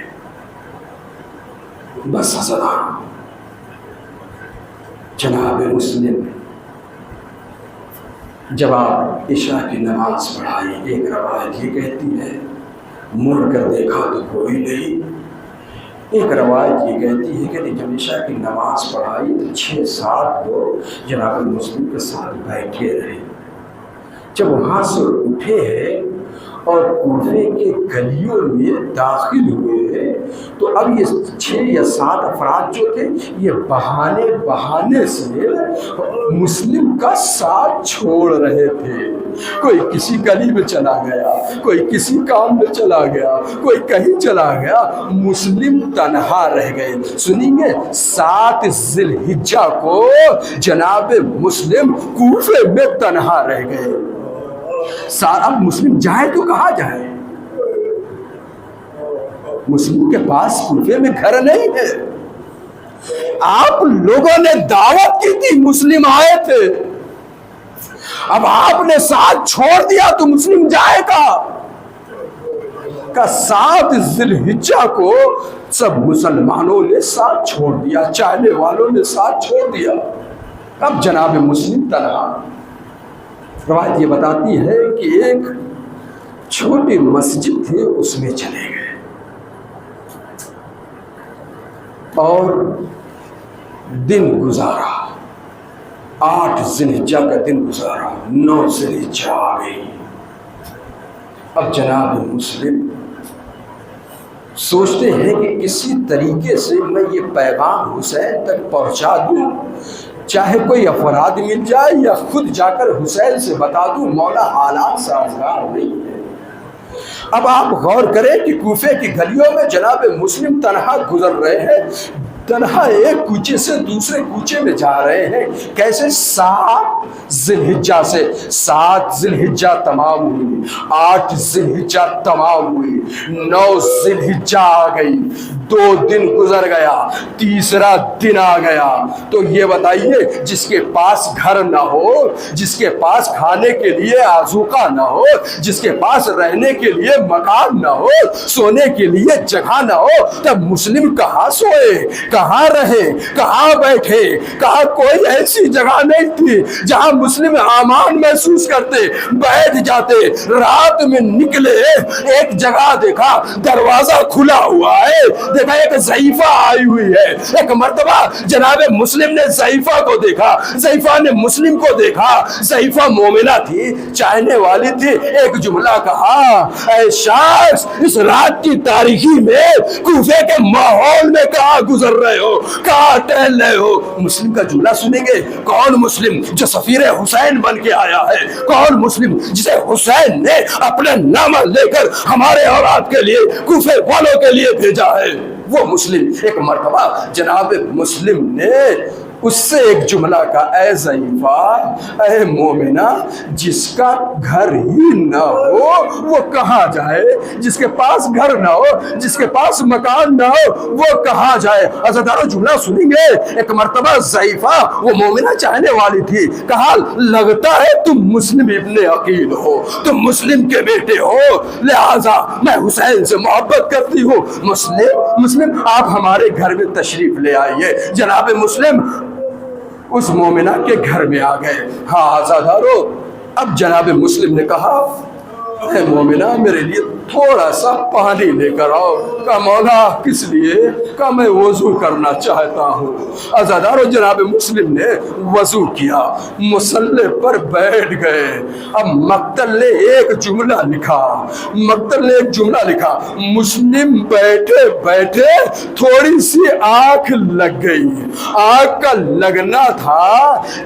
بس حضرات، جناب مسلم جب آپ عشاء کی نماز پڑھائی، ایک روایت یہ کہتی ہے مڑ کر دیکھا تو کوئی نہیں، ایک روایت یہ کہتی ہے کہ جب عشاء کی نماز پڑھائی تو 6-7 لوگ جناب مسلم کے ساتھ بیٹھے رہے۔ جب وہاں سے اٹھے ہیں اور کوفے کے گلیوں میں داخل ہوئے ہیں تو اب یہ 6 یا 7 افراد جو تھے یہ بہانے سے مسلم کا ساتھ چھوڑ رہے تھے۔ کوئی کسی گلی میں چلا گیا، کوئی کسی کام میں چلا گیا، کوئی کہیں چلا گیا، مسلم تنہا رہ گئے۔ سنیں گے 7 ذی الحجہ کو جناب مسلم کوفے میں تنہا رہ گئے۔ اب مسلم جائے تو کہاں جائے؟ مسلم کے پاس کوفے میں گھر نہیں ہے۔ آپ لوگوں نے دعوت کی تھی، مسلم آئے تھے، اب آپ نے ساتھ چھوڑ دیا تو مسلم جائے گا۔ 7 ذی الحجہ کو سب مسلمانوں نے ساتھ چھوڑ دیا، چاہنے والوں نے ساتھ چھوڑ دیا۔ اب جناب مسلم تنہا۔ روایت یہ بتاتی ہے کہ ایک چھوٹی مسجد تھی، اس میں چلے گئے اور دن گزارا۔ 8 ذی الحجہ کا دن گزارا، 9 ذی الحجہ آ گئی۔ اب جناب مسلم سوچتے ہیں کہ کسی طریقے سے میں یہ پیغام حسین تک پہنچا دوں، چاہے کوئی افراد مل جائے یا خود جا کر حسین سے بتا دوں، مولا حالات سازگار نہیں ہے۔ اب آپ غور کریں کہ کوفے کی گلیوں میں جناب مسلم تنہا گزر رہے ہیں، تنہا ایک کوچے سے دوسرے کوچے میں جا رہے ہیں۔ کیسے؟ 7 ذی الحجہ سے 7 ذی الحجہ تمام ہوئی، 8 ذی الحجہ تمام ہوئی، 9 ذی الحجہ آ گئی، 2 دن گزر گیا، تیسرا دن آ گیا۔ تو یہ بتائیے، جس کے پاس گھر نہ ہو، جس کے پاس کھانے کے لیے آذوقہ نہ ہو، جس کے پاس رہنے کے لیے مکان نہ ہو، سونے کے لیے جگہ نہ ہو، تب مسلم کہاں سوئے، کہاں رہے، کہاں بیٹھے؟ کہاں کوئی ایسی جگہ نہیں تھی جہاں مسلم امان محسوس کرتے، بیٹھ جاتے۔ رات میں نکلے، ایک جگہ دیکھا دروازہ کھلا ہوا ہے، دیکھا ایک ضعیفہ آئی ہوئی ہے۔ ایک مرتبہ جناب مسلم نے ضعیفہ کو دیکھا، ضعیفہ نے مسلم کو دیکھا۔ ضعیفہ مومنہ تھی، چاہنے والی تھی، ایک جملہ کہا، اے شخص، اس رات کی تاریکی میں کوفے کے ماحول میں کہاں گزر رہے ہو، کہاں ٹہل رہے ہو؟ مسلم کا جملہ سنیں گے، کون مسلم جو سفیر حسین بن کے آیا ہے، کون مسلم جسے حسین نے اپنا نامہ لے کر ہمارے اولاد کے لیے، کوفے والوں کے لیے بھیجا ہے، وہ مسلم۔ ایک مرتبہ جناب مسلم نے اس سے ایک جملہ کا، اے ضعیفہ، اے مومنہ، جس کا گھر ہی نہ ہو وہ کہاں جائے؟ جس کے پاس گھر نہ ہو، جس کے پاس مکان نہ ہو، وہ کہاں جائے؟ عزیزانو جملہ سنیں گے، ایک مرتبہ ضعیفہ، وہ مومنہ چاہنے والی تھی، کہا لگتا ہے تم مسلم ابن عقیل ہو، تم مسلم کے بیٹے ہو، لہٰذا میں حسین سے محبت کرتی ہوں۔ مسلم آپ ہمارے گھر میں تشریف لے آئیے۔ جناب مسلم اس مومنہ کے گھر میں آ گئے۔ ہاں عزیزانو، اب جناب مسلم نے کہا، اے مومنہ، میرے لیے تھوڑا سا پانی لے کر آؤ۔ کہا مولا کس لیے؟ کہا میں وضو کرنا چاہتا ہوں۔ عزادارو جناب مسلم نے وضو کیا، مصلی پر بیٹھ گئے۔ اب مقتل نے ایک جملہ لکھا، مسلم بیٹھے بیٹھے تھوڑی سی آنکھ لگ گئی۔ آنکھ کا لگنا تھا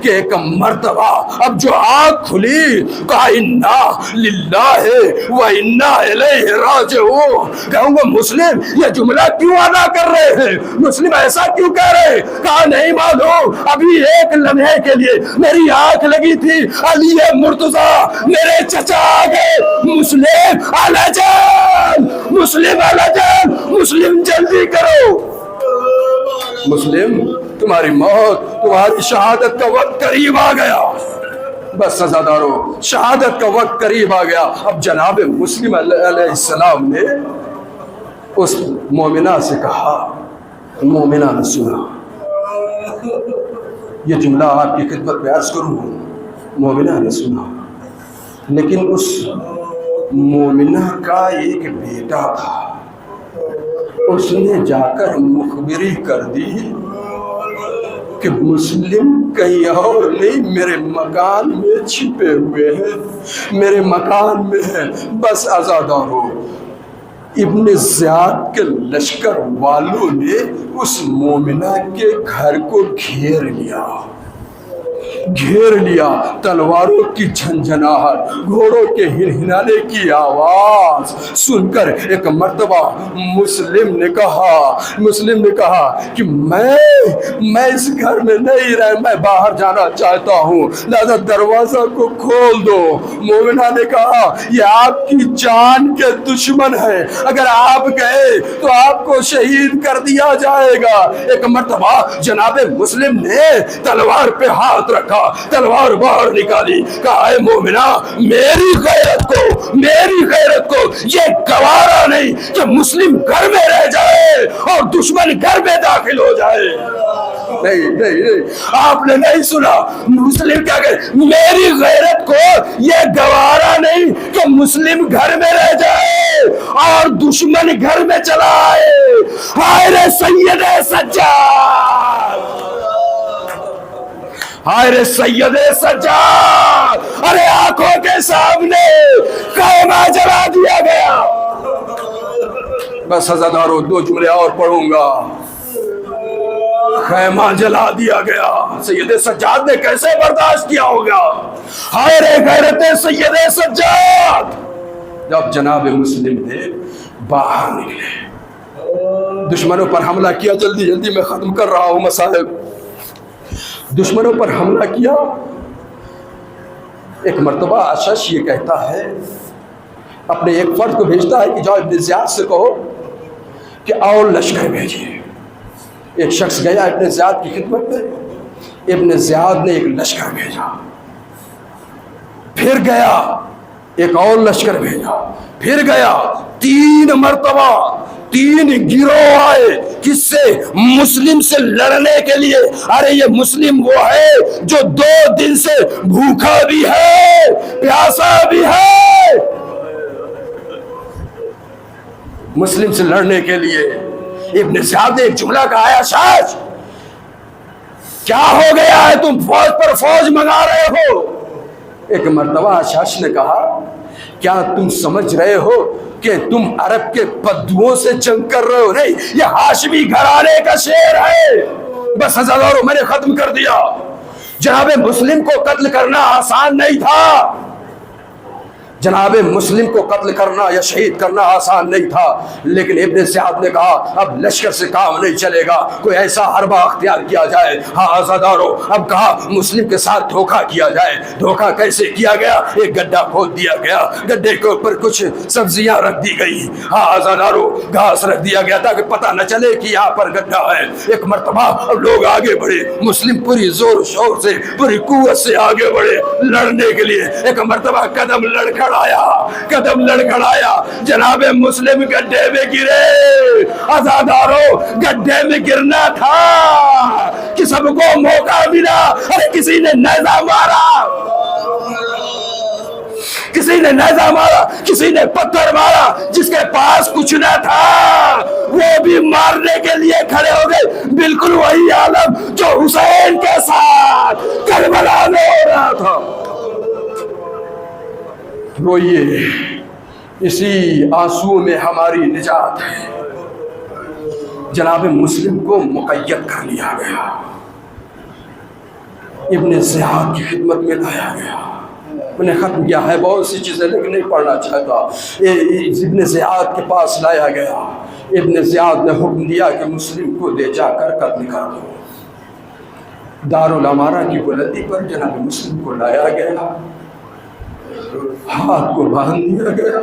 کہ ایک مرتبہ اب جو آنکھ کھلی، کہا انا للہ و انا الیہ راجعون۔ کہوں گا مسلم یہ جملہ کیوں ادا کر رہے ہیں؟ مسلم ایسا کیوں کہہ رہے ہیں؟ کہا نہیں معلوم، ابھی ایک لمحے کے لیے میری آنکھ لگی تھی، علی مرتضیٰ میرے چچا آ گئے۔ مسلم علیجان، مسلم علیجان، مسلم جلدی کرو، مسلم تمہاری موت، تمہاری شہادت کا وقت قریب آ گیا۔ بس عزادارو شہادت کا وقت قریب آ گیا۔ اب جناب مسلم علیہ السلام نے اس مومنہ سے کہا، مومنہ نے سنا، یہ جملہ آپ کی خدمت میں عرض کروں۔ مومنہ نے سنا، لیکن اس مومنہ کا ایک بیٹا تھا، اس نے جا کر مخبری کر دی کہ مسلم کہیں اور نہیں، میرے مکان میں چھپے ہوئے ہیں، میرے مکان میں ہیں۔ بس عزادارو ابن زیاد کے لشکر والوں نے اس مومنہ کے گھر کو گھیر لیا، تلواروں کی جھنجھناہٹ، گھوڑوں کے ہنہنانے کی آواز سن کر ایک مرتبہ مسلم نے کہا کہ میں اس گھر میں نہیں رہ، میں باہر جانا چاہتا ہوں، لہذا دروازہ کو کھول دو۔ مومنہ نے کہا یہ آپ کی جان کے دشمن ہے، اگر آپ گئے تو آپ کو شہید کر دیا جائے گا۔ ایک مرتبہ جناب مسلم نے تلوار پہ ہاتھ رکھا، تلوار باہر نکالی، کہا اے مومنہ میری غیرت کو یہ گوارا نہیں کہ مسلم گھر میں رہ جائے اور دشمن گھر میں داخل ہو جائے۔ نہیں آپ نے نہیں سنا، مسلم کیا کہ میری غیرت کو یہ گوارا نہیں کہ مسلم گھر میں رہ جائے اور دشمن گھر میں چلا آئے۔ ہائے رے سید سجاد، ہائے رے سید سجاد، ارے آنکھوں کے سامنے خیمہ جلا دیا گیا۔ بس عزادارو دو جملے اور پڑھوں گا۔ خیمہ جلا دیا گیا، سید سجاد نے کیسے برداشت کیا ہوگا؟ ہائے رے غیرت سید سجاد۔ جب جناب مسلم نے باہر نکلے، دشمنوں پر حملہ کیا، جلدی میں ختم کر رہا ہوں مصائب، دشمنوں پر حملہ کیا۔ ایک مرتبہ اشش یہ کہتا ہے، اپنے ایک فرد کو بھیجتا ہے کہ جاؤ ابن زیاد سے کہو کہ اور لشکر بھیجیے۔ ایک شخص گیا ابن زیاد کی خدمت میں، ابن زیاد نے ایک لشکر بھیجا، پھر گیا ایک اور لشکر بھیجا، پھر گیا، 3 مرتبہ 3 گروہ آئے، کس سے؟ مسلم سے لڑنے کے لیے۔ ارے یہ مسلم وہ ہے جو 2 دن سے بھوکا بھی ہے، پیاسا بھی ہے، مسلم سے لڑنے کے لیے۔ ابن زیاد نے ایک جملہ کہا ہے، اشاش کیا ہو گیا ہے، تم فوج پر فوج منگا رہے ہو؟ ایک مرتبہ اشاش نے کہا کیا تم سمجھ رہے ہو کہ تم عرب کے بدوؤں سے جنگ کر رہے ہو؟ نہیں، یہ ہاشمی گھرانے کا شیر ہے۔ بس عزادارو میں نے ختم کر دیا۔ جناب مسلم کو قتل کرنا آسان نہیں تھا، جناب مسلم کو قتل کرنا یا شہید کرنا آسان نہیں تھا، لیکن ابن زیاد نے کہا اب لشکر سے کام نہیں چلے گا، کوئی ایسا حربہ اختیار کیا جائے۔ ہاں عزادارو، اب کہا مسلم کے ساتھ دھوکہ کیا جائے۔ دھوکہ کیسے کیا گیا؟ ایک گڈھا کھود دیا گیا، گڈھے کے اوپر کچھ سبزیاں رکھ دی گئی، ہاں عزادارو گھاس رکھ دیا گیا تاکہ پتہ نہ چلے کہ یہاں پر گڈھا ہے۔ ایک مرتبہ اب لوگ آگے بڑھے، مسلم پوری زور و شور سے پوری قوت سے آگے بڑھے لڑنے کے لیے۔ ایک مرتبہ قدم لڑکھڑایا، جناب مسلم گڈھے میں گرے۔ عزادارو گڈھے میں گرنا تھا کہ سب کو موقع ملا، ارے کسی نے نیزہ مارا، کسی نے نیزہ مارا، کسی نے پتھر مارا، جس کے پاس کچھ نہ تھا وہ بھی مارنے کے لیے کھڑے ہو گئے۔ بالکل وہی عالم جو حسین کے ساتھ کربلا میں ہو رہا تھا۔ روئیے، اسی آنسو میں ہماری نجات ہے۔ جناب مسلم کو مقید کر لیا گیا، ابن زیاد کی خدمت میں لایا گیا، انہیں ختم کیا ہے، بہت سی چیزیں لیکن نہیں پڑھنا چاہتا۔ ابن زیاد کے پاس لایا گیا، ابن زیاد نے حکم دیا کہ مسلم کو لے جا کر قتل کر دو۔ دارالامارہ کی بلندی پر جناب مسلم کو لایا گیا، ہاتھ کو باندھ دیا گیا۔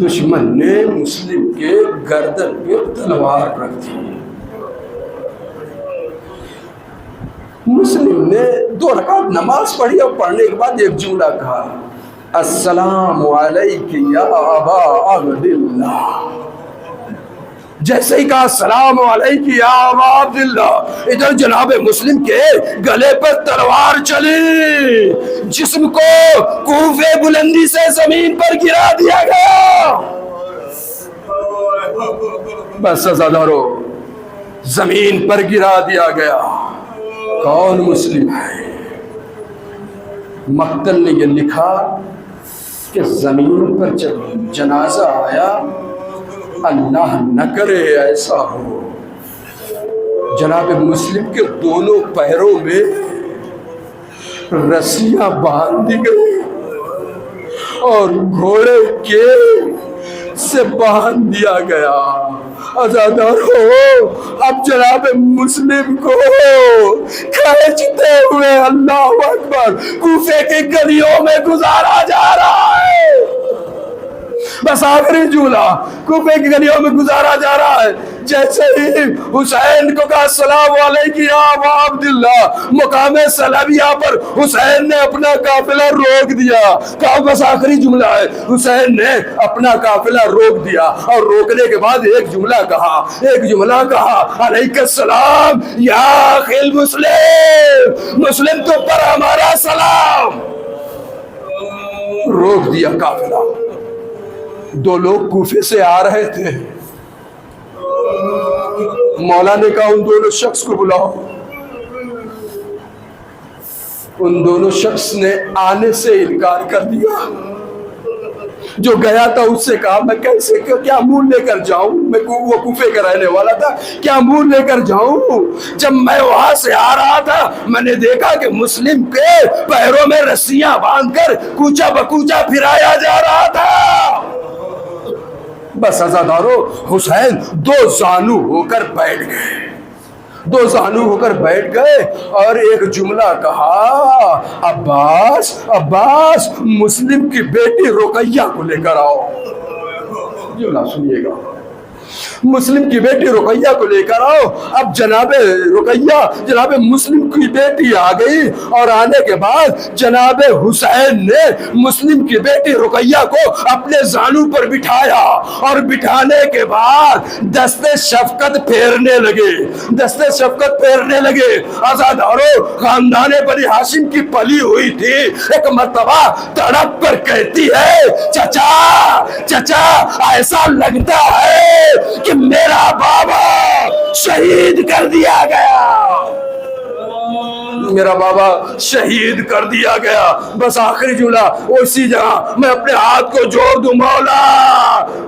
دشمن نے مسلم کے گردن پہ تلوار رکھ دی۔ مسلم نے 2 رکعت نماز پڑھی اور پڑھنے کے بعد ایک جملہ کہا، السلام علیک یا ابا عبداللہ۔ جیسے ہی کہا السلام علیک یا ابا عبداللہ، ادھر جناب مسلم کے گلے پر تلوار چلی، جسم کو کوفے بلندی سے زمین پر گرا دیا گیا۔ بس سزادارو، زمین پر گرا دیا گیا۔ کون مسلم ہے؟ مقتل نے یہ لکھا کہ زمین پر جب جنازہ آیا، اللہ نہ کرے ایسا ہو، جناب مسلم کے دونوں پیروں میں رسیاں باندھ دی گئی اور گھوڑے کے سے باندھ دیا گیا۔ عزادارو، اب جناب مسلم کو کھینچتے ہوئے اللہ اکبر کوفے کی گلیوں میں گزارا جا رہا ہے۔ بس آخری جملہ، کوفے کی گلیوں میں گزارا جا رہا ہے۔ جیسے ہی حسین کو کہا السلام علیکم یا ابا عبداللہ، مقام سلبیہ پر حسین نے اپنا قافلہ روک دیا۔ کہا بس آخری جملہ ہے، حسین نے اپنا قافلہ روک دیا اور روکنے کے بعد ایک جملہ کہا، علیک السلام یا اخی المسلم، مسلم تو پر ہمارا سلام۔ روک دیا قافلہ۔ 2 لوگ کوفے سے آ رہے تھے، مولا نے کہا ان دونوں شخص کو بلاؤ۔ ان دونوں شخص نے آنے سے انکار کر دیا۔ جو گیا تھا اس سے کہا میں کیسے کیا منہ لے کر جاؤں، میں وہ کوفے کا رہنے والا تھا، کیا منہ لے کر جاؤں؟ جب میں وہاں سے آ رہا تھا میں نے دیکھا کہ مسلم کے پیروں میں رسیاں باندھ کر کوچا بکوچا پھرایا جا رہا تھا۔ بس عزادارو، حسین 2 زانو ہو کر بیٹھ گئے اور ایک جملہ کہا، عباس مسلم کی بیٹی رقیہ کو لے کر آؤ۔ جملہ سنیے گا، مسلم کی بیٹی رقیہ کو لے کر آؤ۔ اب جناب مسلم کی بیٹی آ گئی اور آنے کے بعد جناب حسین نے مسلم کی بیٹی رقیہ کو اپنے زانو پر بٹھایا اور بٹھانے کے بعد دستے شفقت پھیرنے لگے۔ آزادارو، خاندان بنی ہاشم کی پلی ہوئی تھی، ایک مرتبہ تڑپ کر کہتی ہے، چچا ایسا لگتا ہے کہ میرا بابا شہید کر دیا گیا۔ بس آخری جملہ اسی جگہ میں اپنے ہاتھ کو جوڑ دوں،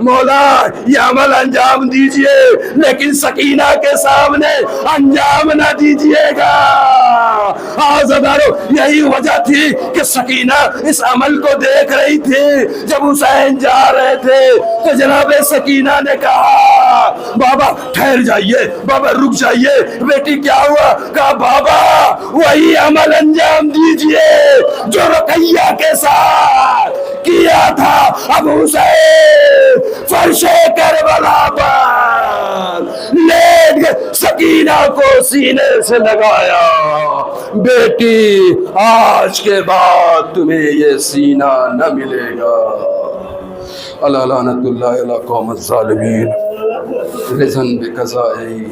مولا یہ عمل انجام دیجئے، لیکن سکینہ کے سامنے انجام نہ دیجئے گا۔ آزادارو، یہی وجہ تھی کہ سکینہ اس عمل کو دیکھ رہی تھی۔ جب حسین جا رہے تھے تو جناب سکینہ نے کہا، بابا ٹھہر جائیے، بابا رک جائیے، بیٹی کیا ہوا؟ کہا بابا وہی عمل انجام دیجئے جو رقیہ کے ساتھ کیا تھا۔ اب حسین فرش کربلا پر لیٹ گئے، سکینہ کو سینے سے لگایا، بیٹی آج کے بعد تمہیں یہ سینہ نہ ملے گا۔ اللہ لعنت اللہ علی قوم الظالمین لذنب قضائی